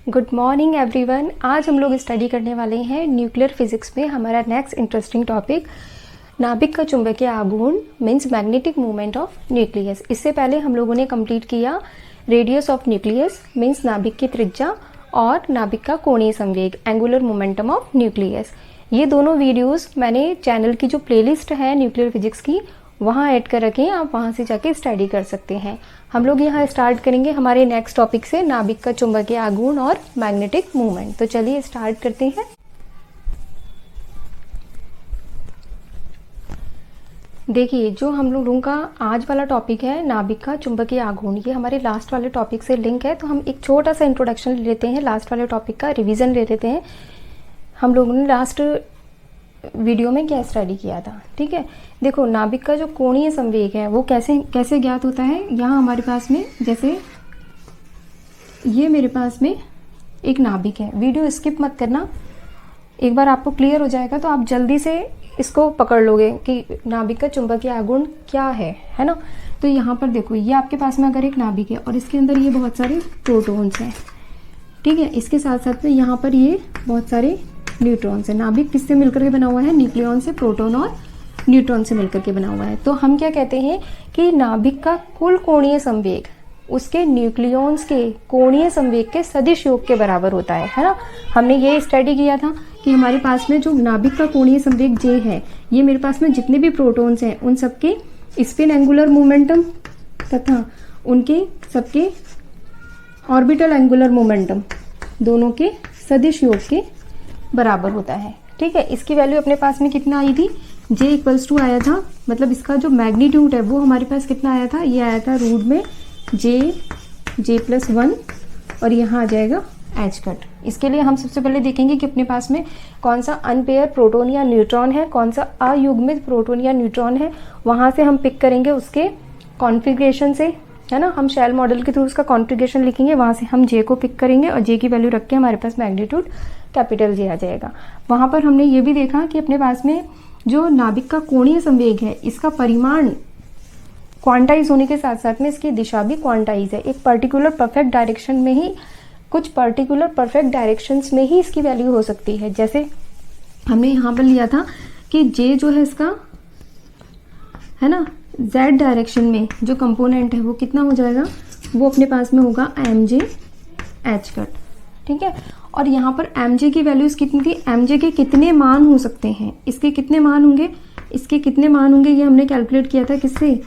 Good morning everyone. आज हम लोग स्टडी करने वाले हैं न्यूक्लियर फिजिक्स में हमारा नेक्स्ट इंटरेस्टिंग टॉपिक नाभिक का चुंबकीय आघूर्ण means magnetic movement of nucleus. इससे पहले हम लोगों ने कंप्लीट किया रेडियस ऑफ न्यूक्लियस मीन्स नाभिक की त्रिज्या और नाभिक का कोणीय संवेग एंगुलर मोमेंटम ऑफ न्यूक्लियस। ये दोनों वीडियोस मैंने चैनल की जो प्लेलिस्ट है न्यूक्लियर फिजिक्स की वहाँ ऐड कर रखे हैं, आप वहाँ से जाके स्टडी कर सकते हैं। हम लोग यहाँ स्टार्ट करेंगे हमारे नेक्स्ट टॉपिक से नाभिक का चुंबकीय आघूर्ण और मैग्नेटिक मूवमेंट। तो चलिए स्टार्ट करते हैं। देखिए जो हम लोगों का आज वाला टॉपिक है नाभिक का चुंबकीय आघूर्ण, ये हमारे लास्ट वाले टॉपिक से लिंक है। तो हम एक छोटा सा इंट्रोडक्शन ले लेते हैं, लास्ट वाले टॉपिक का रिवीजन ले लेते हैं। हम लोगों ने लास्ट वीडियो में क्या स्टडी किया था, ठीक है। देखो नाभिक का जो कोणीय संवेग है वो कैसे ज्ञात होता है। यहाँ हमारे पास में जैसे ये मेरे पास में एक नाभिक है, वीडियो स्किप मत करना, एक बार आपको क्लियर हो जाएगा तो आप जल्दी से इसको पकड़ लोगे कि नाभिक का चुंबकीय आघूर्ण क्या है ना। तो यहाँ पर देखो ये आपके पास में अगर एक नाभिक है और इसके अंदर ये बहुत सारे प्रोटॉन्स हैं, ठीक है। इसके साथ साथ में यहाँ पर ये बहुत सारे न्यूट्रॉन्स है। नाभिक किससे मिलकर के बना हुआ है, न्यूक्लियॉन से, प्रोटॉन और न्यूट्रॉन से मिलकर के बना हुआ है। तो हम क्या कहते हैं कि नाभिक का कुल कोणीय संवेग उसके न्यूक्लियॉन्स के कोणीय संवेग के सदिश योग के बराबर होता है ना। हमने ये स्टडी किया था कि हमारे पास में जो नाभिक का कोणीय संवेग जे है, ये मेरे पास में जितने भी प्रोटॉन्स हैं उन सबके स्पिन एंगुलर मोमेंटम तथा उनके सबके ऑर्बिटल एंगुलर मोमेंटम दोनों के सदिश योग के बराबर होता है, ठीक है। इसकी वैल्यू अपने पास में कितना आई थी, J = आया था, मतलब इसका जो मैग्नीट्यूड है वो हमारे पास कितना आया था, ये आया था रूट में J+1 और यहाँ आ जाएगा h कट। इसके लिए हम सबसे पहले देखेंगे कि अपने पास में कौन सा अनपेयर प्रोटॉन या न्यूट्रॉन है, कौन सा अयुग्मित प्रोटॉन या न्यूट्रॉन है। वहाँ से हम पिक करेंगे उसके कॉन्फ़िगरेशन से, है ना। हम शेल मॉडल के थ्रू उसका कॉन्फ़िगरेशन लिखेंगे, वहाँ से हम J को पिक करेंगे और J की वैल्यू रख के हमारे पास मैग्नीट्यूड कैपिटल J आ जाएगा। वहाँ पर हमने ये भी देखा कि अपने पास में जो नाभिक का कोणीय संवेग है इसका परिमाण क्वांटाइज होने के साथ साथ में इसकी दिशा भी क्वांटाइज है। एक पर्टिकुलर परफेक्ट डायरेक्शन में ही, कुछ पर्टिकुलर परफेक्ट डायरेक्शंस में ही इसकी वैल्यू हो सकती है। जैसे हमने यहाँ पर लिया था कि J जो है इसका, है ना, Z डायरेक्शन में जो कंपोनेंट है वो कितना हो जाएगा, वो अपने पास में होगा mj h कट, ठीक है। और यहाँ पर mj की वैल्यूज कितनी थी, mj के कितने मान हो सकते हैं, इसके कितने मान होंगे, इसके कितने मान होंगे, ये हमने कैलकुलेट किया था किससे,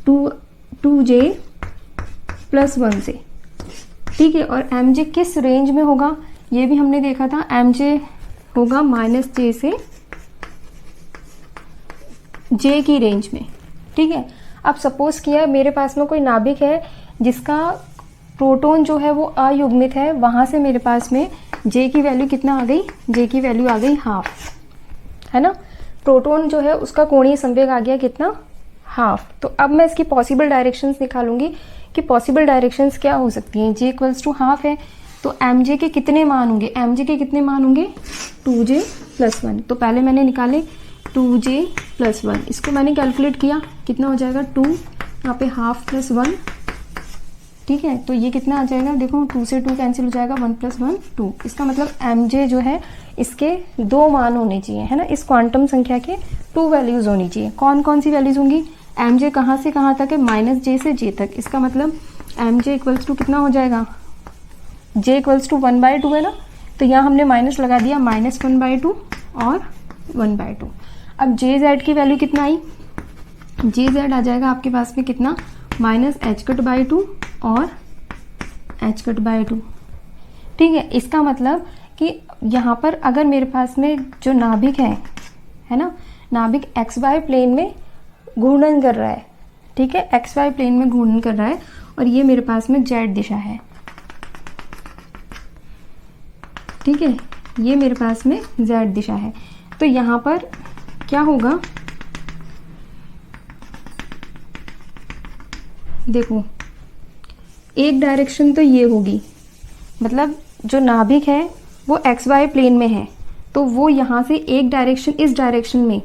2j+1 से, ठीक है। और mj किस रेंज में होगा ये भी हमने देखा था, mj होगा -j से j की रेंज में, ठीक है। अब सपोज किया मेरे पास में कोई नाभिक है जिसका प्रोटॉन जो है वो अयुग्मित है, वहां से मेरे पास में J की वैल्यू कितना आ गई, J की वैल्यू आ गई हाफ, है ना। प्रोटॉन जो है उसका कोणीय संवेग आ गया कितना, हाफ। तो अब मैं इसकी पॉसिबल डायरेक्शंस निकालूंगी कि पॉसिबल डायरेक्शंस क्या हो सकती हैं। J = हाफ है तो mj के कितने मान होंगे, mj के कितने मान होंगे, 2j+1। तो पहले मैंने निकाले 2j+1, इसको मैंने कैलकुलेट किया, कितना हो जाएगा 2, यहाँ पे हाफ +1, ठीक है। तो ये कितना आ जाएगा, देखो 2 से 2 कैंसिल हो जाएगा, 1 + 1 2। इसका मतलब mj जो है इसके 2 मान होने चाहिए, है ना। इस क्वांटम संख्या के 2 वैल्यूज होनी चाहिए। कौन कौन सी वैल्यूज होंगी, mj कहाँ से कहाँ तक है, -j से j तक। इसका मतलब mj = कितना हो जाएगा, j = 1/2 है ना, तो यहाँ हमने माइनस लगा दिया, -1/2 और 1/2। अब jz की वैल्यू कितना आई, jz आ जाएगा आपके पास में कितना, -h2 और h2, ठीक है। इसका मतलब कि यहाँ पर अगर मेरे पास में जो नाभिक है ना, नाभिक xy प्लेन में घूर्णन कर रहा है, ठीक है, xy प्लेन में घूर्णन कर रहा है और ये मेरे पास में z दिशा है, ठीक है, ये मेरे पास में z दिशा है। तो यहाँ पर क्या होगा, देखो एक डायरेक्शन तो ये होगी, मतलब जो नाभिक है वो xy प्लेन में है तो वो यहाँ से एक डायरेक्शन, इस डायरेक्शन में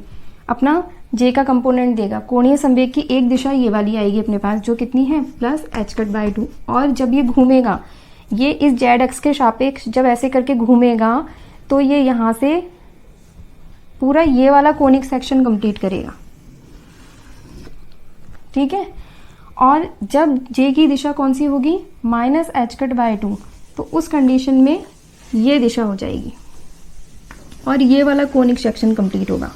अपना J का कंपोनेंट देगा। कोणीय संवेग की एक दिशा ये वाली आएगी अपने पास, जो कितनी है +h2। और जब ये घूमेगा ये इस जेड एक्स के सापेक्ष जब ऐसे करके घूमेगा तो ये यहाँ से पूरा ये वाला कोनिक सेक्शन कंप्लीट करेगा, ठीक है। और जब जे की दिशा कौन सी होगी, माइनस एच कट बाय 2, तो उस कंडीशन में ये दिशा हो जाएगी और ये वाला कोनिक सेक्शन कंप्लीट होगा,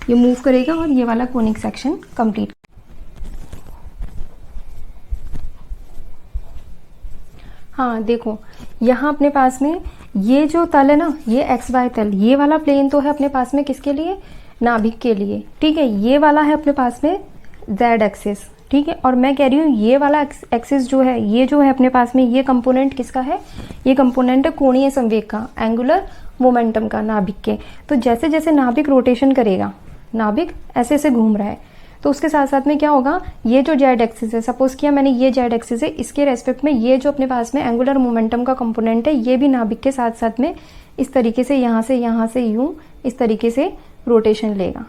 ये मूव करेगा और ये वाला कोनिक सेक्शन कंप्लीट। हाँ देखो, यहाँ अपने पास में ये जो तल है ना, ये एक्स वाई तल, ये वाला प्लेन तो है अपने पास में किसके लिए, नाभिक के लिए, ठीक है। ये वाला है अपने पास में जेड एक्सिस, ठीक है। और मैं कह रही हूँ ये वाला एक्सिस जो है, ये जो है अपने पास में, ये कंपोनेंट किसका है, ये कंपोनेंट है कोणीय संवेग का, एंगुलर मोमेंटम का, नाभिक के। तो जैसे जैसे नाभिक रोटेशन करेगा, नाभिक ऐसे ऐसे घूम रहा है, तो उसके साथ साथ में क्या होगा, ये जो जेड एक्सिस है, सपोज किया मैंने ये जेड एक्सिस है, इसके रेस्पेक्ट में ये जो अपने पास में एंगुलर मोमेंटम का कंपोनेंट है, ये भी नाभिक के साथ साथ में इस तरीके से यहाँ से यूं इस तरीके से रोटेशन लेगा।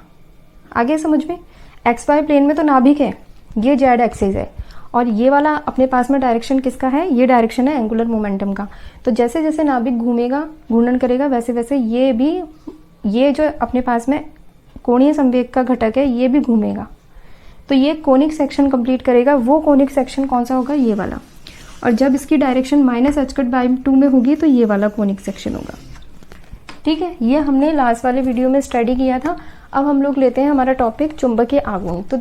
आगे समझ में, एक्स वाई प्लेन में तो नाभिक है, ये जेड एक्सिस है, और ये वाला अपने पास में डायरेक्शन किसका है, ये डायरेक्शन है एंगुलर मोमेंटम का। तो जैसे जैसे नाभिक घूमेगा, घूर्णन करेगा, वैसे वैसे ये भी, ये जो अपने पास में कोणीय संवेग का घटक है, ये भी घूमेगा, तो ये कोनिक सेक्शन कंप्लीट करेगा। वो कोनिक सेक्शन कौन सा होगा, ये वाला। और जब इसकी direction minus H cut by 2 में होगी तो ये वाला कोनिक सेक्शन होगा, ठीक है। ये हमने लास्ट वाले वीडियो में स्टडी किया था। अब हम लोग लेते हैं हमारा टॉपिक चुंबकीय आघूर्ण। तो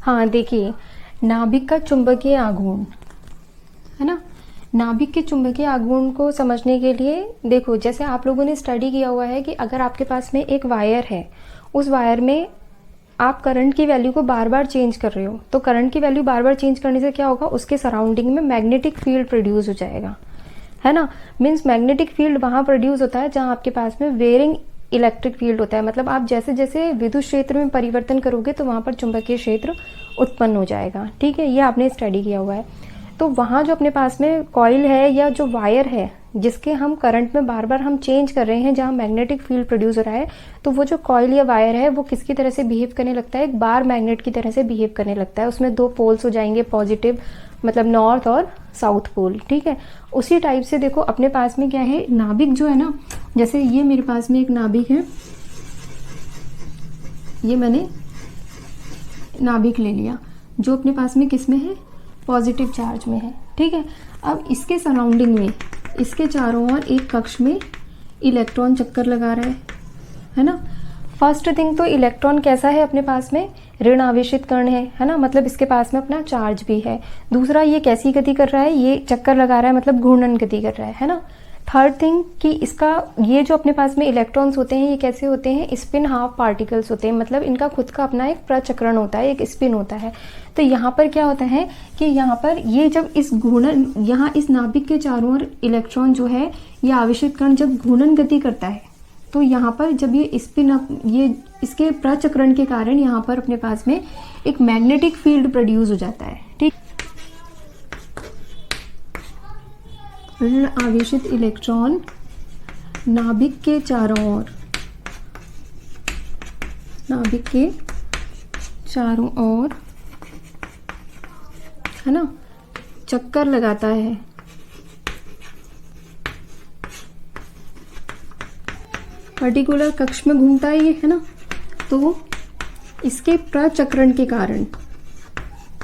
हाँ देखिए, नाभिक का चुंबकीय आघूर्ण है ना, नाभिक के चुंबकीय आघूर्ण को समझने के लिए देखो, जैसे आप लोगों ने स्टडी किया हुआ है कि अगर आपके पास में एक वायर है, उस वायर में आप करंट की वैल्यू को बार बार चेंज कर रहे हो, तो करंट की वैल्यू बार बार चेंज करने से क्या होगा, उसके सराउंडिंग में मैग्नेटिक फील्ड प्रोड्यूस हो जाएगा, है ना। मीन्स मैग्नेटिक फील्ड वहां प्रोड्यूस होता है जहां आपके पास में वेरिंग इलेक्ट्रिक फील्ड होता है। मतलब आप जैसे जैसे विद्युत क्षेत्र में परिवर्तन करोगे तो वहां पर चुंबकीय क्षेत्र उत्पन्न हो जाएगा, ठीक है। ये आपने स्टडी किया हुआ है। तो वहाँ जो अपने पास में कॉइल है या जो वायर है, जिसके हम करंट में बार बार हम चेंज कर रहे हैं, जहाँ मैग्नेटिक फील्ड प्रोड्यूस हो रहा है, तो वो जो कॉइल या वायर है वो किसकी तरह से बिहेव करने लगता है, एक बार मैग्नेट की तरह से बिहेव करने लगता है। उसमें 2 पोल्स हो जाएंगे, पॉजिटिव मतलब नॉर्थ और साउथ पोल, ठीक है। उसी टाइप से देखो अपने पास में क्या है, नाभिक जो है ना, जैसे ये मेरे पास में एक नाभिक है, ये मैंने नाभिक ले लिया जो अपने पास में किस में है, पॉजिटिव चार्ज में है, ठीक है। अब इसके सराउंडिंग में, इसके चारों ओर एक कक्ष में इलेक्ट्रॉन चक्कर लगा रहा है ना। फर्स्ट थिंग तो इलेक्ट्रॉन कैसा है अपने पास में, ऋण आवेशित कण है ना, मतलब इसके पास में अपना चार्ज भी है। दूसरा, ये कैसी गति कर रहा है, ये चक्कर लगा रहा है, मतलब घूर्णन गति कर रहा है ना। थर्ड थिंग कि इसका ये जो अपने पास में इलेक्ट्रॉन्स होते हैं, ये कैसे होते हैं, स्पिन हाफ पार्टिकल्स होते हैं, मतलब इनका खुद का अपना एक प्रचक्रण होता है, एक स्पिन होता है। तो यहाँ पर क्या होता है कि यहाँ पर ये जब इस घूर्णन, यहाँ इस नाभिक के चारों ओर इलेक्ट्रॉन जो है, ये आवेशित कण जब घूर्णन गति करता है, तो यहाँ पर जब ये स्पिन अप, ये इसके प्रचक्रण के कारण यहाँ पर अपने पास में एक मैग्नेटिक फील्ड प्रोड्यूस हो जाता है, ठीक। ऋण आवेशित इलेक्ट्रॉन नाभिक के चारों ओर, नाभिक के चारों ओर है ना, चक्कर लगाता है, पर्टिकुलर कक्ष में घूमता है ये, है ना। तो इसके प्रचक्रण के कारण,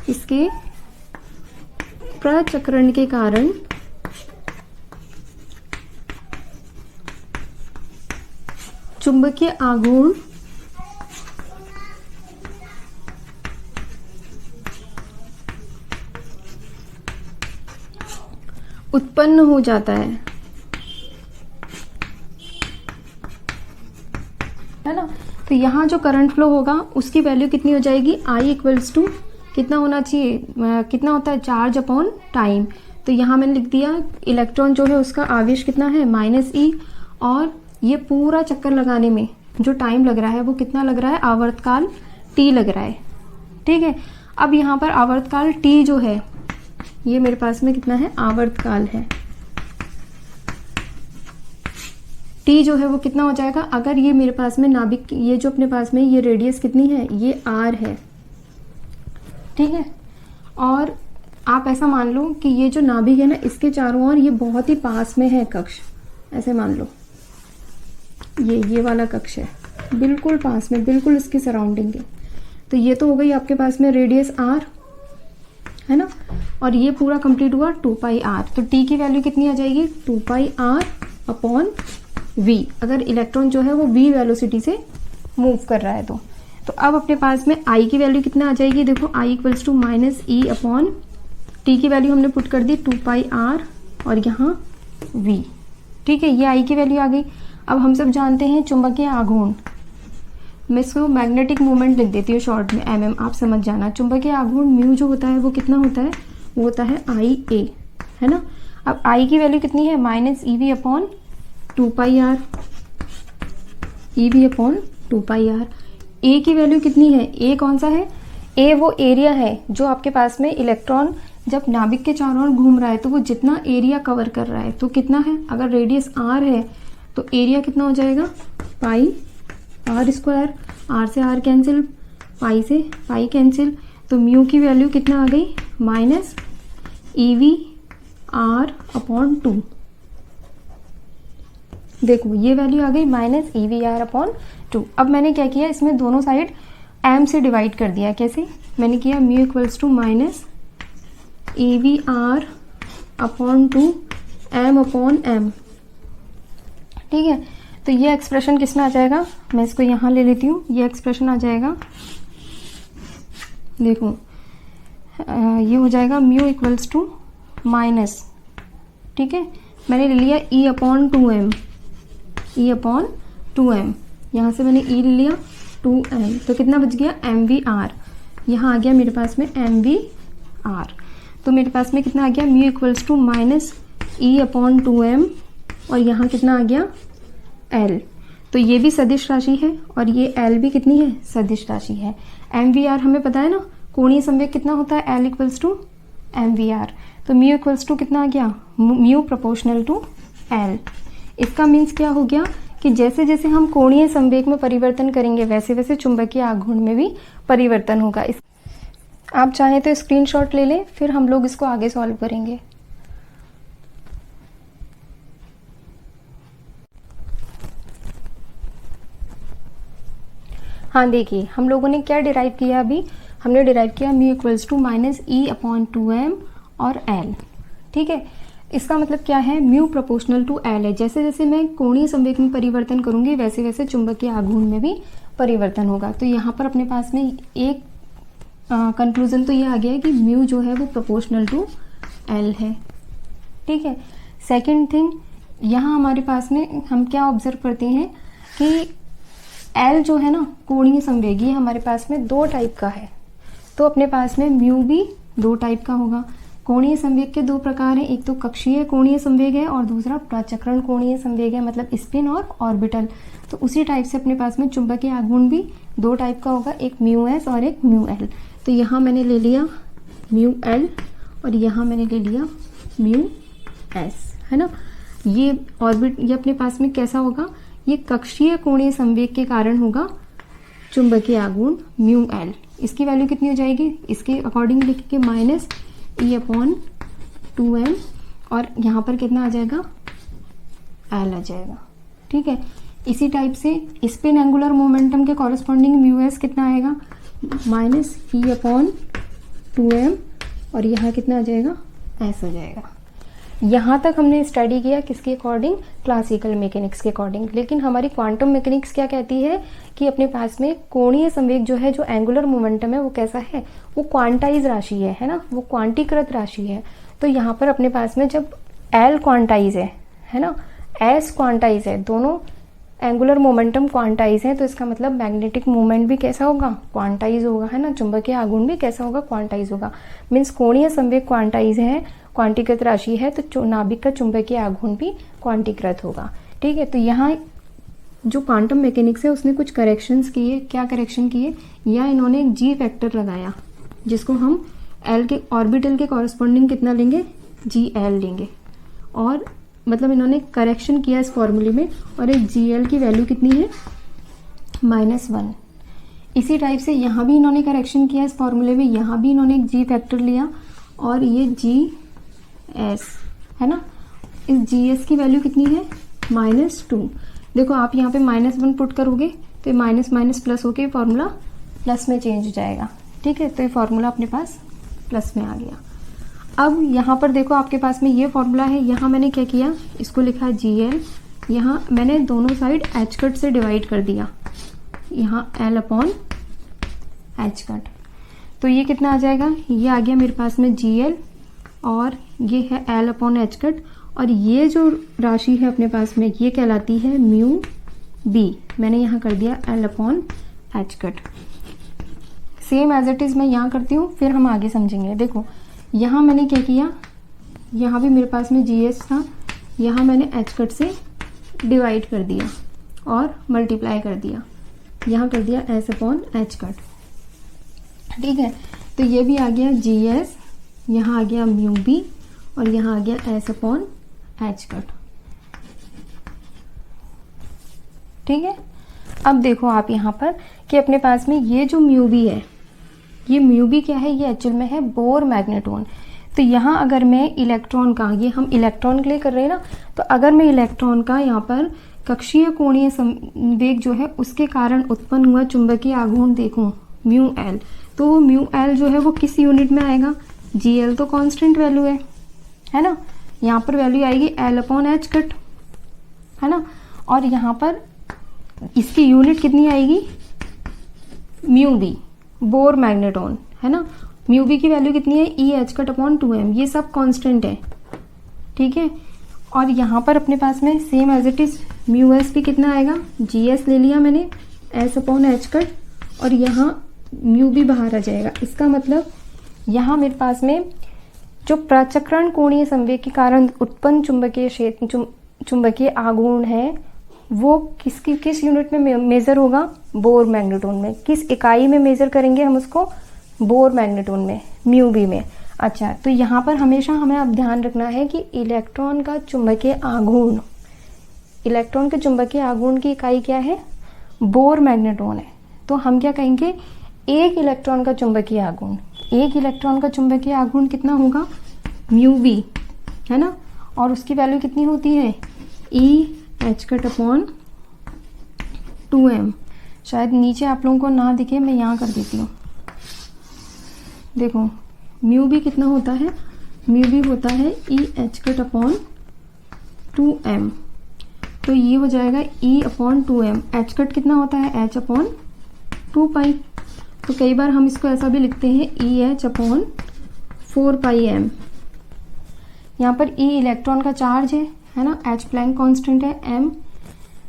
इसके प्रचक्रण के कारण चुंबकीय आघूर्ण उत्पन्न हो जाता है ना। तो यहाँ जो करंट फ्लो होगा उसकी वैल्यू कितनी हो जाएगी, I इक्वल्स टू कितना होना चाहिए, कितना होता है, चार्ज अपॉन टाइम। तो यहाँ मैंने लिख दिया इलेक्ट्रॉन जो है उसका आवेश कितना है, -e, और ये पूरा चक्कर लगाने में जो टाइम लग रहा है वो कितना लग रहा है, आवर्तकाल t लग रहा है, ठीक है। अब यहाँ पर आवर्तकाल t जो है, ये मेरे पास में कितना है, आवर्तकाल है, t जो है वो कितना हो जाएगा, अगर ये मेरे पास में नाभिक, ये जो अपने पास में ये रेडियस कितनी है, ये r है, ठीक है। और आप ऐसा मान लो कि ये जो नाभिक है ना, इसके चारों ओर ये बहुत ही पास में है कक्ष, ऐसे मान लो ये वाला कक्ष है बिल्कुल पास में, बिल्कुल इसकी सराउंडिंग है। तो ये तो हो गई आपके पास में रेडियस r है ना, और ये पूरा कंप्लीट हुआ 2πr। तो t की वैल्यू कितनी आ जाएगी 2πr अपॉन v, अगर इलेक्ट्रॉन जो है वो v वेलोसिटी से मूव कर रहा है तो अब अपने पास में I की वैल्यू कितना आ जाएगी, देखो I equals to minus E upon t की वैल्यू हमने पुट कर दी 2πr और यहाँ v। ठीक है, ये I की वैल्यू आ गई। अब हम सब जानते हैं चुंबकीय आघूर्ण, मैं इसको मैग्नेटिक मोमेंट लिख देती हूँ शॉर्ट में mm, आप समझ जाना। चुंबकीय आघूर्ण म्यू जो होता है वो कितना होता है, वो होता है IA, है ना। अब I की वैल्यू कितनी है minus EV upon 2πr, EV upon 2πr। A की वैल्यू कितनी है, A कौन सा है, A वो एरिया है जो आपके पास में इलेक्ट्रॉन जब नाभिक के चारों ओर घूम रहा है तो वो जितना एरिया कवर कर रहा है तो कितना है, अगर रेडियस r है तो एरिया कितना हो जाएगा पाई r स्क्वायर, r से r कैंसिल, पाई से पाई कैंसिल, तो म्यू की वैल्यू कितना आ गई माइनस EV r अपॉन 2। देखो ये वैल्यू आ गई माइनस EV r अपॉन 2। अब मैंने क्या किया, इसमें दोनों साइड m से डिवाइड कर दिया। कैसे, मैंने किया mu equals to minus EV r upon 2 m upon m। ठीक है, तो ये एक्सप्रेशन किस में आ जाएगा, मैं इसको यहाँ ले लेती हूँ, ये एक्सप्रेशन आ जाएगा, देखो ये हो जाएगा म्यू इक्वल्स टू माइनस, ठीक है, मैंने ले लिया E upon 2m, E upon 2m, यहाँ से मैंने E ले लिया 2m, तो कितना बच गया mvr, यहाँ आ गया मेरे पास में mvr। तो मेरे पास में कितना आ गया mu equals to minus E upon 2m और यहाँ कितना आ गया L। तो ये भी सदिश राशि है और ये L भी कितनी है, सदिश राशि है। mvr हमें पता है ना, कोणीय संवेग कितना होता है, L इक्वल्स टू mvr। तो म्यू इक्वल्स टू कितना आ गया, म्यू प्रोपोर्शनल टू L। इसका मीन्स क्या हो गया कि जैसे जैसे हम कोणीय संवेग में परिवर्तन करेंगे वैसे वैसे चुंबकीय आघूर्ण में भी परिवर्तन होगा। आप चाहें तो स्क्रीनशॉट ले लें, फिर हम लोग इसको आगे सॉल्व करेंगे। हाँ देखिए, हम लोगों ने क्या डिराइव किया, अभी हमने डिराइव किया mu equals to minus E upon 2m और L। ठीक है, इसका मतलब क्या है, म्यू प्रोपोर्शनल टू L है। जैसे जैसे मैं कोणीय संवेग में परिवर्तन करूंगी वैसे वैसे चुंबकीय आघूर्ण में भी परिवर्तन होगा। तो यहाँ पर अपने पास में एक कंक्लूजन तो ये आ गया है कि म्यू जो है वो प्रोपोर्शनल टू L है। ठीक है, सेकेंड थिंग, यहाँ हमारे पास में हम क्या ऑब्जर्व करते हैं कि L जो है ना कोणीय संवेग, ये हमारे पास में दो टाइप का है, तो अपने पास में म्यू भी दो टाइप का होगा। कोणीय संवेग के दो प्रकार हैं, एक तो कक्षीय कोणीय संवेग है और दूसरा प्रचक्रण कोणीय संवेग है, मतलब स्पिन और ऑर्बिटल। तो उसी टाइप से अपने पास में चुंबकीय आघूर्ण भी दो टाइप का होगा, एक म्यू एस और एक म्यू एल। तो यहाँ मैंने ले लिया म्यू एल और यहाँ मैंने ले लिया म्यू एस, है ना। ये अपने पास में कैसा होगा, ये कक्षीय कोणीय संवेग के कारण होगा चुंबकीय आघूर्ण म्यू एल। इसकी वैल्यू कितनी हो जाएगी, इसके अकॉर्डिंग लिख के माइनस E अपॉन 2m और यहाँ पर कितना आ जाएगा, L आ जाएगा। ठीक है, इसी टाइप से स्पिन एंगुलर मोमेंटम के कॉरेस्पॉन्डिंग म्यू एस कितना आएगा, माइनस E अपॉन 2m और यहाँ कितना आ जाएगा, S आ जाएगा। यहाँ तक हमने स्टडी किया किसके अकॉर्डिंग, क्लासिकल मैकेनिक्स के अकॉर्डिंग। लेकिन हमारी क्वांटम मैकेनिक्स क्या कहती है कि अपने पास में कोणीय संवेग जो है, जो एंगुलर मोमेंटम है, वो कैसा है, वो क्वांटाइज राशि है ना, वो क्वांटीकृत राशि है। तो यहाँ पर अपने पास में जब L क्वांटाइज है ना, S क्वांटाइज है, दोनों एंगुलर मोमेंटम क्वांटाइज है, तो इसका मतलब मैग्नेटिक मूवमेंट भी कैसा होगा, क्वांटाइज होगा, है ना। चुंबकीय आघूर्ण भी कैसा होगा, क्वांटाइज होगा। मीन्स कोणीय संवेग क्वांटाइज है, क्वांटीकृत राशि है, तो नाभिक का चुंबकीय आघूर्ण भी क्वांटीकृत होगा। ठीक है, तो यहाँ जो क्वांटम मैकेनिक्स है उसने कुछ करेक्शंस किए। क्या करेक्शन किए, या इन्होंने एक जी फैक्टर लगाया जिसको हम एल के ऑर्बिटल के कॉरेस्पॉन्डिंग कितना लेंगे, जी एल लेंगे, और मतलब इन्होंने करेक्शन किया इस फॉर्मूले में, और एक जी एल की वैल्यू कितनी है, -1। इसी टाइप से यहाँ भी इन्होंने करेक्शन किया इस फॉर्मूले में, यहाँ भी इन्होंने एक जी फैक्टर लिया और ये जी एस है ना। इस जी एस की वैल्यू कितनी है -2। देखो आप यहाँ पे -1 पुट करोगे तो माइनस माइनस प्लस होके फॉर्मूला प्लस में चेंज हो जाएगा। ठीक है, तो ये फॉर्मूला अपने पास प्लस में आ गया। अब यहाँ पर देखो आपके पास में ये फॉर्मूला है, यहाँ मैंने क्या किया, इसको लिखा GL, यहाँ मैंने दोनों साइड एच कट से डिवाइड कर दिया, यहाँ L/H कट, तो ये कितना आ जाएगा, ये आ गया मेरे पास में GL और ये है L/H कट, और ये जो राशि है अपने पास में ये कहलाती है म्यू बी, मैंने यहाँ कर दिया L/H cut. Same as it is मैं यहाँ करती हूँ, फिर हम आगे समझेंगे। देखो यहाँ मैंने क्या किया, यहाँ भी मेरे पास में GS था, यहाँ मैंने H कट से डिवाइड कर दिया और मल्टीप्लाई कर दिया, यहाँ कर दिया S/H कट। ठीक है, तो ये भी आ गया GS, यहाँ आ गया म्यू बी और यहाँ आ गया S/H कट। ठीक है, अब देखो आप यहाँ पर कि अपने पास में ये जो म्यू बी है, ये म्यू बी क्या है, ये एक्चुअल में है बोर मैग्नेटोन। तो यहाँ अगर मैं इलेक्ट्रॉन का, ये हम इलेक्ट्रॉन के लिए कर रहे हैं ना, तो अगर मैं इलेक्ट्रॉन का यहाँ पर कक्षीय कोणीय संवेग जो है उसके कारण उत्पन्न हुआ चुंबकीय आघूर्ण देखूं म्यू एल, तो वो म्यू एल जो है वो किस यूनिट में आएगा, GL तो कांस्टेंट वैल्यू है ना, यहाँ पर वैल्यू आएगी L/H कट, है ना, और यहाँ पर इसकी यूनिट कितनी आएगी, म्यू बी, बोर मैग्नेटोन, है ना, म्यू बी की वैल्यू कितनी है, EH कट/2m, ये सब कांस्टेंट है। ठीक है, और यहाँ पर अपने पास में same as it is mu S भी कितना आएगा, GS ले लिया मैंने S/H कट, और यहाँ म्यू बी बाहर आ जाएगा। इसका मतलब यहाँ मेरे पास में जो प्रचक्रण कोणीय संवेग के कारण उत्पन्न चुंबकीय क्षेत्र, चुंबकीय आघूर्ण है, वो किस यूनिट में मेजर होगा, बोर मैग्नेटोन में। किस इकाई में मेजर करेंगे हम उसको, बोर मैग्नेटोन में, म्यू बी में। अच्छा, तो यहाँ पर हमेशा हमें अब ध्यान रखना है कि इलेक्ट्रॉन का चुंबकीय आघूर्ण, इलेक्ट्रॉन के चुंबकीय आघूर्ण की इकाई क्या है, बोर मैग्नेटोन है। तो हम क्या कहेंगे, एक इलेक्ट्रॉन का चुंबकीय आघूर्ण, एक इलेक्ट्रॉन का चुंबकीय आघूर्ण कितना होगा, म्यू बी, है ना, और उसकी वैल्यू कितनी होती है, EH कट/2m। शायद नीचे आप लोगों को ना दिखे, मैं यहाँ कर देती हूँ। देखो म्यू बी कितना होता है, म्यू बी होता है EH कट/2m, तो ये हो जाएगा E/2m। H कट कितना होता है, H/2π, तो कई बार हम इसको ऐसा भी लिखते हैं EH/4πm। यहाँ पर E इलेक्ट्रॉन का चार्ज है ना, H प्लैंक कांस्टेंट है, M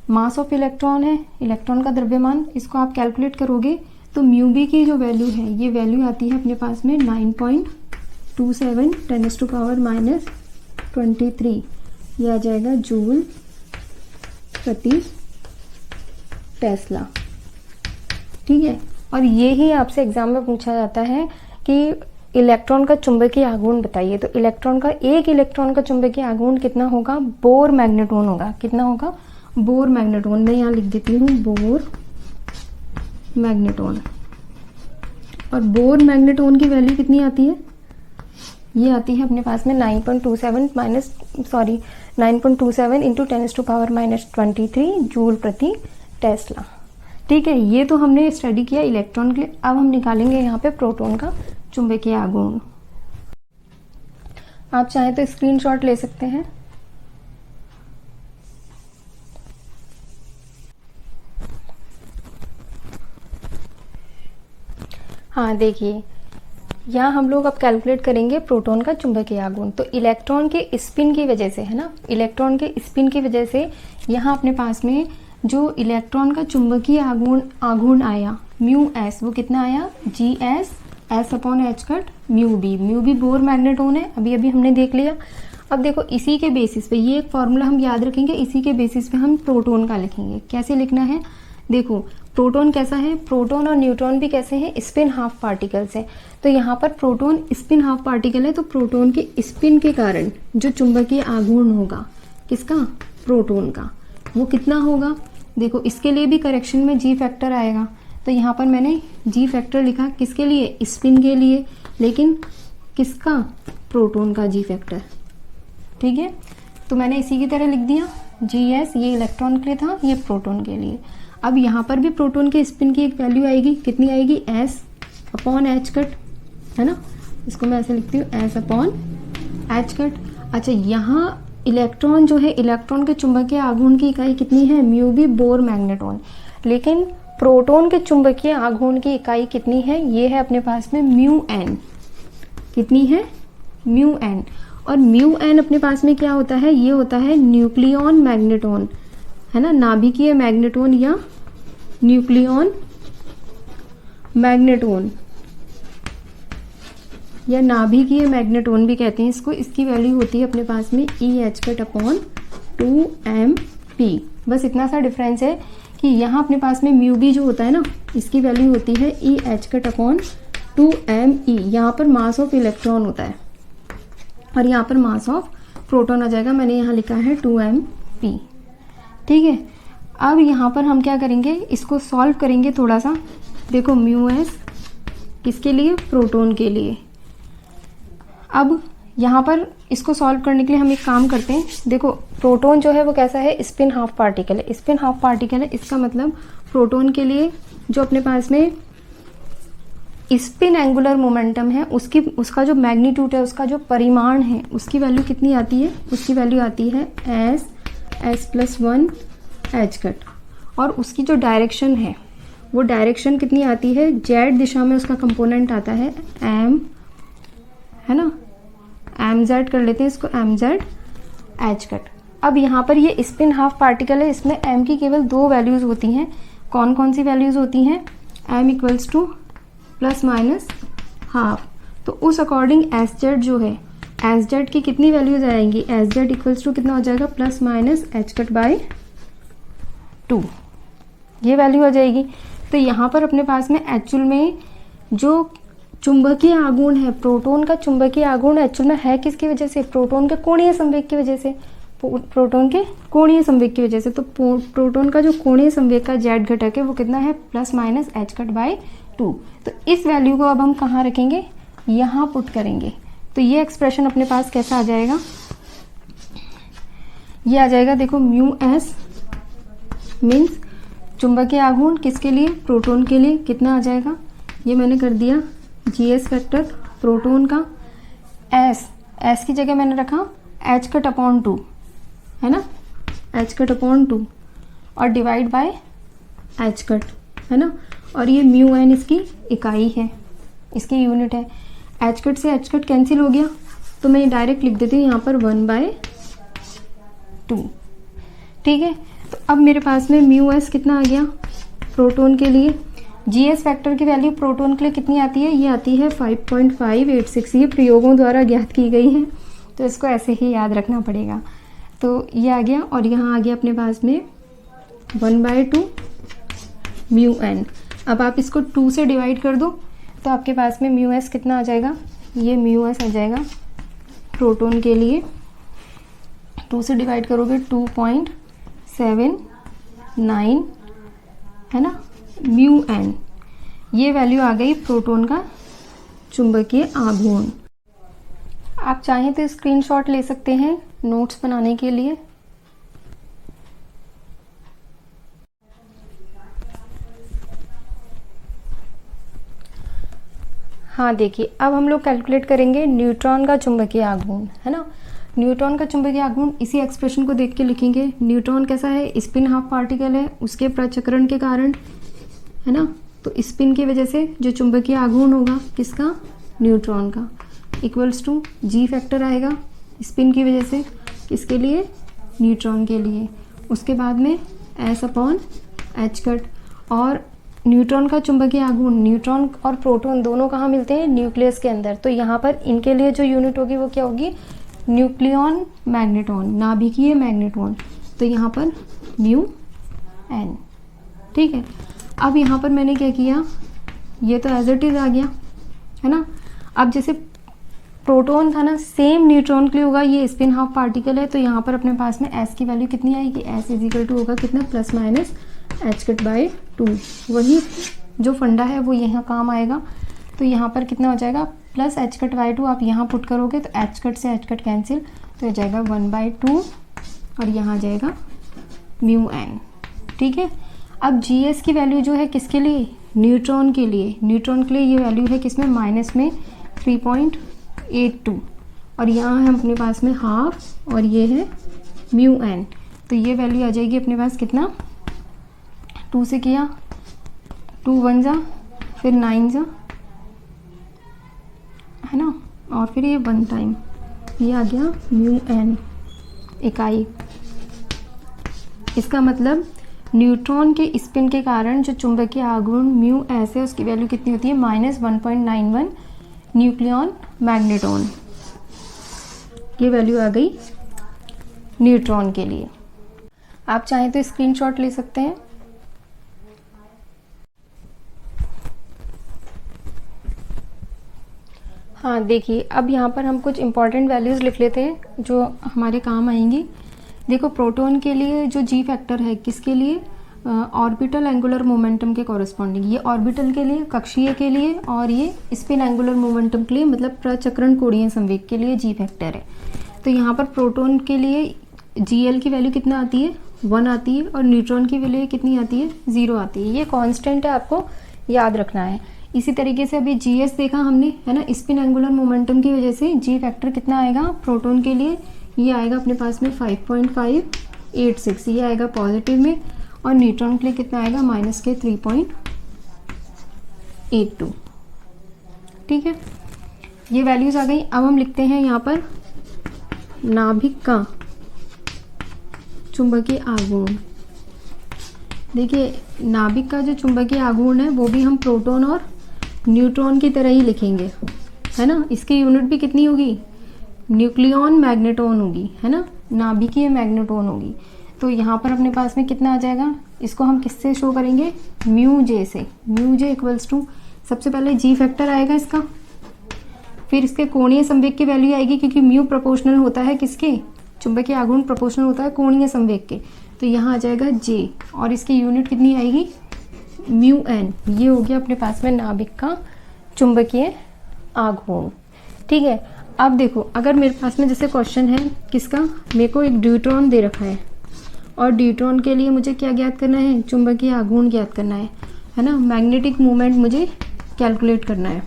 मास ऑफ इलेक्ट्रॉन है, इलेक्ट्रॉन का द्रव्यमान। इसको आप कैलकुलेट करोगे तो म्यू बी की जो वैल्यू है, ये वैल्यू आती है अपने पास में 9.27 10⁻23, ये आ जाएगा जूल प्रति टेस्ला। ठीक है, और ये ही आपसे एग्जाम में पूछा जाता है कि इलेक्ट्रॉन का चुंबकीय आघूर्ण बताइए, तो इलेक्ट्रॉन का, एक इलेक्ट्रॉन का चुंबकीय आघूर्ण कितना होगा, बोर मैग्नेटोन होगा। कितना होगा, बोर मैग्नेटोन। मैं यहाँ लिख देती हूँ बोर मैग्नेटोन, और बोर मैग्नेटोन की वैल्यू कितनी आती है, ये आती है अपने पास में 9.27 इंटू 10⁻⁻23 जूल प्रति टेस्ला। ठीक है, ये तो हमने स्टडी किया इलेक्ट्रॉन के लिए। अब हम निकालेंगे यहाँ पे प्रोटॉन का चुंबकीय आघूर्ण। आप चाहें तो स्क्रीनशॉट ले सकते हैं। हाँ देखिए, यहाँ हम लोग अब कैलकुलेट करेंगे प्रोटॉन का चुंबकीय आघूर्ण। तो इलेक्ट्रॉन के स्पिन की वजह से, है ना, इलेक्ट्रॉन के स्पिन की वजह से यहाँ अपने पास में जो इलेक्ट्रॉन का चुंबकीय आघूर्ण आया म्यू एस, वो कितना आया, GS S/H cut mu B. Mu B Bohr magneton है, अभी अभी हमने देख लिया। अब देखो इसी के बेसिस पे, ये एक फॉर्मूला हम याद रखेंगे, इसी के बेसिस पे हम प्रोटॉन का लिखेंगे। कैसे लिखना है, देखो प्रोटॉन कैसा है, प्रोटॉन और न्यूट्रॉन भी कैसे हैं, स्पिन हाफ पार्टिकल्स हैं। तो यहाँ पर प्रोटॉन स्पिन हाफ पार्टिकल है, तो प्रोटॉन के स्पिन के कारण जो चुंबकीय आघूर्ण होगा, किसका, प्रोटॉन का, वो कितना होगा। देखो इसके लिए भी करेक्शन में G फैक्टर आएगा, तो यहाँ पर मैंने जी फैक्टर लिखा किसके लिए, स्पिन के लिए, लेकिन किसका, प्रोटॉन का जी फैक्टर। ठीक है, तो मैंने इसी की तरह लिख दिया जी एस, ये इलेक्ट्रॉन के लिए था, ये प्रोटॉन के लिए। अब यहाँ पर भी प्रोटॉन के स्पिन की एक वैल्यू आएगी, कितनी आएगी, एस अपॉन एच कट, है ना, इसको मैं ऐसे लिखती हूँ एस अपॉन एच कट। अच्छा, यहाँ इलेक्ट्रॉन जो है, इलेक्ट्रॉन के चुंबकीय आघूर्ण की इकाई कितनी है, म्यू बी बोर मैग्नेटॉन, लेकिन प्रोटॉन के चुंबकीय आघूर्ण की इकाई कितनी है, ये है अपने पास में म्यू एन। कितनी है, म्यू एन। और म्यू एन अपने पास में क्या होता है, ये होता है न्यूक्लियॉन मैग्नेटॉन, है ना, नाभिकीय मैग्नेटॉन या न्यूक्लियॉन मैग्नेटॉन या नाभिकीय मैग्नेटॉन भी कहते हैं इसको। इसकी वैल्यू होती है अपने पास में E H cut upon 2m_p। बस इतना सा डिफरेंस है कि यहाँ अपने पास में म्यू बी जो होता है ना, इसकी वैल्यू होती है E H cut upon 2m_e। यहाँ पर मास ऑफ इलेक्ट्रॉन होता है और यहाँ पर मास ऑफ प्रोटॉन आ जाएगा, मैंने यहाँ लिखा है 2m_p। ठीक है, अब यहाँ पर हम क्या करेंगे, इसको सॉल्व करेंगे थोड़ा सा। देखो म्यू एस किसके लिए, प्रोटॉन के लिए। अब यहाँ पर इसको सॉल्व करने के लिए हम एक काम करते हैं। देखो प्रोटॉन जो है वो कैसा है, स्पिन हाफ पार्टिकल है, स्पिन हाफ पार्टिकल है। इसका मतलब प्रोटॉन के लिए जो अपने पास में स्पिन एंगुलर मोमेंटम है, उसका जो मैग्नीट्यूड है, उसका जो परिमाण है, उसकी वैल्यू कितनी आती है, उसकी वैल्यू आती है s+1 एच कट। और उसकी जो डायरेक्शन है, वो डायरेक्शन कितनी आती है, जेड दिशा में उसका कंपोनेंट आता है m, है ना, mz कर लेते हैं इसको, mz एच कट। अब यहाँ पर ये स्पिन हाफ पार्टिकल है, इसमें m की केवल 2 वैल्यूज होती हैं। कौन कौन सी वैल्यूज होती हैं, m इक्वल्स टू +- हाफ। तो उस अकॉर्डिंग एस जो है, एस की कितनी वैल्यूज आएंगी, एस इक्वल्स टू कितना हो जाएगा, +- एच कट बाई 2, ये वैल्यू आ जाएगी। तो यहाँ पर अपने पास में एक्चुअल में जो चुंबकीय आघूर्ण है, प्रोटॉन का चुंबकीय आघूर्ण एक्चुअल में है किसकी वजह से, प्रोटॉन के कोणीय संवेग की वजह से, प्रोटॉन के कोणीय संवेग की वजह से। तो प्रोटॉन का जो कोणीय संवेग का जेड घटक है वो कितना है, +- एच कट बाई 2। तो इस वैल्यू को अब हम कहाँ रखेंगे, यहाँ पुट करेंगे। तो ये एक्सप्रेशन अपने पास कैसा आ जाएगा, ये आ जाएगा, देखो म्यू एस मीन्स चुंबकीय आघूर्ण किसके लिए, प्रोटॉन के लिए, कितना आ जाएगा, ये मैंने कर दिया जी एस फैक्टर प्रोटॉन का। एस की जगह मैंने रखा एच कट अपॉन 2, है ना, एच कट अपॉन 2 और डिवाइड बाय एच कट, है ना, और ये म्यू एन इसकी इकाई है, इसकी यूनिट है। एच कट से एच कट कैंसिल हो गया, तो मैं डायरेक्ट लिख देती हूँ यहाँ पर 1/2। ठीक है, तो अब मेरे पास में म्यू एस कितना आ गया, प्रोटॉन के लिए। जी एस फैक्टर की वैल्यू प्रोटॉन के लिए कितनी आती है, ये आती है 5.586। ये प्रयोगों द्वारा ज्ञात की गई है, तो इसको ऐसे ही याद रखना पड़ेगा। तो ये आ गया और यहाँ आ गया अपने पास में 1/2 म्यू एन। अब आप इसको 2 से डिवाइड कर दो, तो आपके पास में म्यू एस कितना आ जाएगा, ये म्यू एस आ जाएगा प्रोटॉन के लिए। 2 से डिवाइड करोगे 2.79, है ना, म्यू एन। ये वैल्यू आ गई प्रोटॉन का चुंबकीय आघूर्ण। आप चाहें तो स्क्रीनशॉट ले सकते हैं नोट्स बनाने के लिए। हाँ देखिए, अब हम लोग कैलकुलेट करेंगे न्यूट्रॉन का चुंबकीय आघूर्ण, है ना। न्यूट्रॉन का चुंबकीय आघूर्ण इसी एक्सप्रेशन को देख के लिखेंगे। न्यूट्रॉन कैसा है, स्पिन हाफ पार्टिकल है, उसके प्रचक्रण के कारण, है ना, तो स्पिन की वजह से जो चुंबकीय आघूर्ण होगा किसका, न्यूट्रॉन का, इक्वल्स टू जी फैक्टर आएगा स्पिन की वजह से, किसके लिए, न्यूट्रॉन के लिए। उसके बाद में एस अपॉन एच कट। और न्यूट्रॉन का चुंबकीय आघूर्ण, न्यूट्रॉन और प्रोटॉन दोनों कहाँ मिलते हैं, न्यूक्लियस के अंदर। तो यहाँ पर इनके लिए जो यूनिट होगी वो क्या होगी, न्यूक्लियॉन मैग्नेटॉन, नाभिकीय मैग्नेटॉन। तो यहाँ पर म्यू एन। ठीक है, अब यहाँ पर मैंने क्या किया, ये तो एज इट इज आ गया, है ना। अब जैसे प्रोटॉन था ना, सेम न्यूट्रॉन के लिए होगा, ये स्पिन हाफ पार्टिकल है, तो यहाँ पर अपने पास में एस की वैल्यू कितनी आएगी, एस इज इक्वल टू होगा कितना, +- एच कट बाई 2। वही जो फंडा है वो यहाँ काम आएगा। तो यहाँ पर कितना हो जाएगा प्लस एच कट बाई 2, आप यहाँ पुट करोगे तो एच कट से एच कट कैंसिल, तो हो जाएगा 1/2 और यहाँ आ जाएगा म्यू एन। ठीक है, अब जी एस की वैल्यू जो है किसके लिए, न्यूट्रॉन के लिए, न्यूट्रॉन के लिए ये वैल्यू है किसमें, माइनस में 3.82 और यहाँ है अपने पास में हाफ और ये है म्यू एन। तो ये वैल्यू आ जाएगी अपने पास कितना, 2 से किया 2 1 जा, फिर 9 जा, है ना, और फिर ये 1 टाइम, ये आ गया म्यू एन इकाई। इसका मतलब न्यूट्रॉन के स्पिन के कारण जो चुंबकीय आघूर्ण म्यू एस है उसकी वैल्यू कितनी होती है, -1.91 न्यूक्लियन मैग्नेटॉन। ये वैल्यू आ गई न्यूट्रॉन के लिए। आप चाहें तो स्क्रीनशॉट ले सकते हैं। हाँ देखिए, अब यहाँ पर हम कुछ इंपॉर्टेंट वैल्यूज़ लिख लेते हैं जो हमारे काम आएंगी। देखो, प्रोटॉन के लिए जो जी फैक्टर है किसके लिए, ऑर्बिटल एंगुलर मोमेंटम के कॉरेस्पॉन्डिंग, ये ऑर्बिटल के लिए, कक्षीय के लिए, और ये स्पिन एंगुलर मोमेंटम के लिए, मतलब प्रचक्रण कोणीय संवेग के लिए जी फैक्टर है। तो यहाँ पर प्रोटॉन के लिए जी एल की वैल्यू कितना आती है, 1 आती है, और न्यूट्रॉन की वैल्यू कितनी आती है, 0 आती है। ये कांस्टेंट है, आपको याद रखना है। इसी तरीके से अभी जी एस देखा हमने, है ना, स्पिन एंगुलर मोमेंटम की वजह से जी फैक्टर कितना आएगा प्रोटॉन के लिए, ये आएगा अपने पास में 5.586, ये आएगा पॉजिटिव में, और न्यूट्रॉन के लिए कितना आएगा -3.82। ठीक है, ये वैल्यूज आ गई। अब हम लिखते हैं यहाँ पर नाभिक का चुंबकीय आघूर्ण। देखिए, नाभिक का जो चुंबकीय आघूर्ण है वो भी हम प्रोटॉन और न्यूट्रॉन की तरह ही लिखेंगे, है ना। इसकी यूनिट भी कितनी होगी, न्यूक्लियन मैग्नेटॉन होगी, है ना, नाभिकीय मैग्नेटॉन होगी। तो यहाँ पर अपने पास में कितना आ जाएगा, इसको हम किससे शो करेंगे, म्यू जे से। म्यू जे इक्वल्स टू, सबसे पहले जी फैक्टर आएगा इसका, फिर इसके कोणीय संवेग की वैल्यू आएगी, क्योंकि म्यू प्रोपोर्शनल होता है किसके, चुंबकीय आघूर्ण प्रोपोर्शनल होता है कोणीय संवेग के। तो यहाँ आ जाएगा जे, और इसकी यूनिट कितनी आएगी, म्यू एन। ये हो गया अपने पास में नाभिक का चुंबकीय आघूर्ण। ठीक है, अब देखो, अगर मेरे पास में जैसे क्वेश्चन है किसका, मेरे को एक ड्यूट्रॉन दे रखा है, और ड्यूट्रॉन के लिए मुझे क्या ज्ञात करना है, चुंबकीय आघूर्ण ज्ञात करना है ना, मैग्नेटिक मूवमेंट मुझे कैलकुलेट करना है।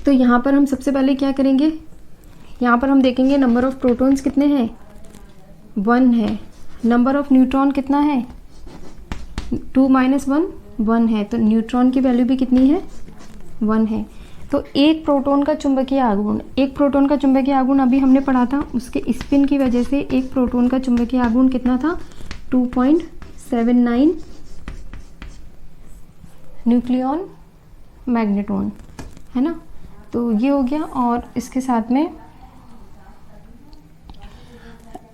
तो यहाँ पर हम सबसे पहले क्या करेंगे, यहाँ पर हम देखेंगे नंबर ऑफ प्रोटॉन्स कितने हैं, 1 है। नंबर ऑफ न्यूट्रॉन कितना है, 2 - 1 1 है। तो न्यूट्रॉन की वैल्यू भी कितनी है, 1 है। तो एक प्रोटॉन का चुंबकीय आघूर्ण, एक प्रोटॉन का चुंबकीय आघूर्ण अभी हमने पढ़ा था, उसके स्पिन की वजह से एक प्रोटॉन का चुंबकीय आघूर्ण कितना था, 2.79 न्यूक्लियन मैग्नेटॉन, है ना। तो ये हो गया, और इसके साथ में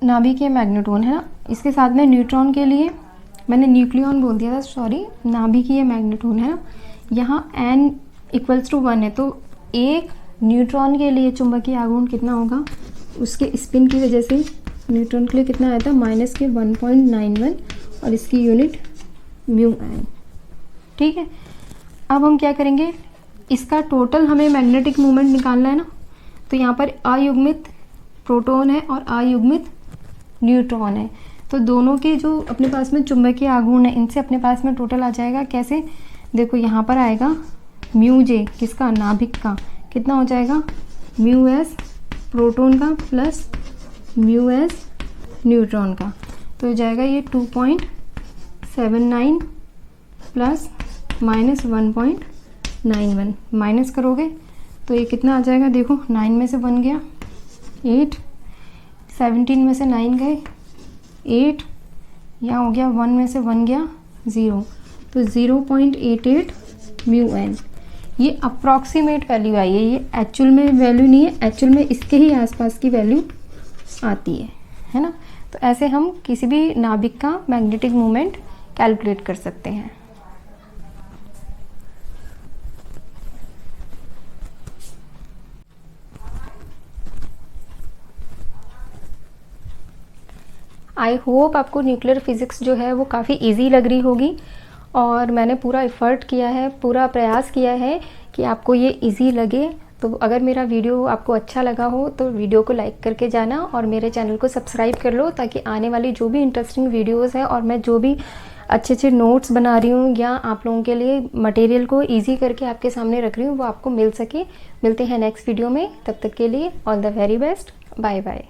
नाभिकीय मैग्नेटॉन, है ना। इसके साथ में न्यूट्रॉन के लिए मैंने न्यूक्लियन बोल दिया था, सॉरी, नाभिकीय मैग्नेटॉन, है ना। यहाँ n इक्वल्स टू 1 है, तो एक न्यूट्रॉन के लिए चुंबकीय आघूर्ण कितना होगा, उसके स्पिन की वजह से न्यूट्रॉन के लिए कितना आया था, -1.91, और इसकी यूनिट म्यू एन। ठीक है, अब हम क्या करेंगे, इसका टोटल हमें मैग्नेटिक मूवमेंट निकालना है ना। तो यहाँ पर अयुग्मित प्रोटॉन है और अयुग्मित न्यूट्रॉन है, तो दोनों के जो अपने पास में चुंबकीय आघूर्ण है इनसे अपने पास में टोटल आ जाएगा कैसे, देखो यहाँ पर आएगा म्यू जे किसका, नाभिक का, कितना हो जाएगा, म्यू एस प्रोटॉन का प्लस म्यू एस न्यूट्रॉन का। तो हो जाएगा ये 2.79 प्लस -1.91, माइनस करोगे तो ये कितना आ जाएगा, देखो 9 में से 1 गया 8, 17 में से 9 गए 8, यहाँ हो गया 1 में से 1 गया 0, तो 0.88 म्यू एन। ये अप्रॉक्सीमेट वैल्यू आई है, ये एक्चुअल में वैल्यू नहीं है, एक्चुअल में इसके ही आसपास की वैल्यू आती है ना। तो ऐसे हम किसी भी नाभिक का मैग्नेटिक मोमेंट कैलकुलेट कर सकते हैं। आई होप आपको न्यूक्लियर फिजिक्स जो है वो काफ़ी इजी लग रही होगी, और मैंने पूरा एफ़र्ट किया है, पूरा प्रयास किया है कि आपको ये इजी लगे। तो अगर मेरा वीडियो आपको अच्छा लगा हो तो वीडियो को लाइक करके जाना और मेरे चैनल को सब्सक्राइब कर लो, ताकि आने वाली जो भी इंटरेस्टिंग वीडियोस हैं और मैं जो भी अच्छे अच्छे नोट्स बना रही हूँ या आप लोगों के लिए मटेरियल को इजी करके आपके सामने रख रही हूँ, वो आपको मिल सके। मिलते हैं नेक्स्ट वीडियो में, तब तक के लिए all the very best, bye bye.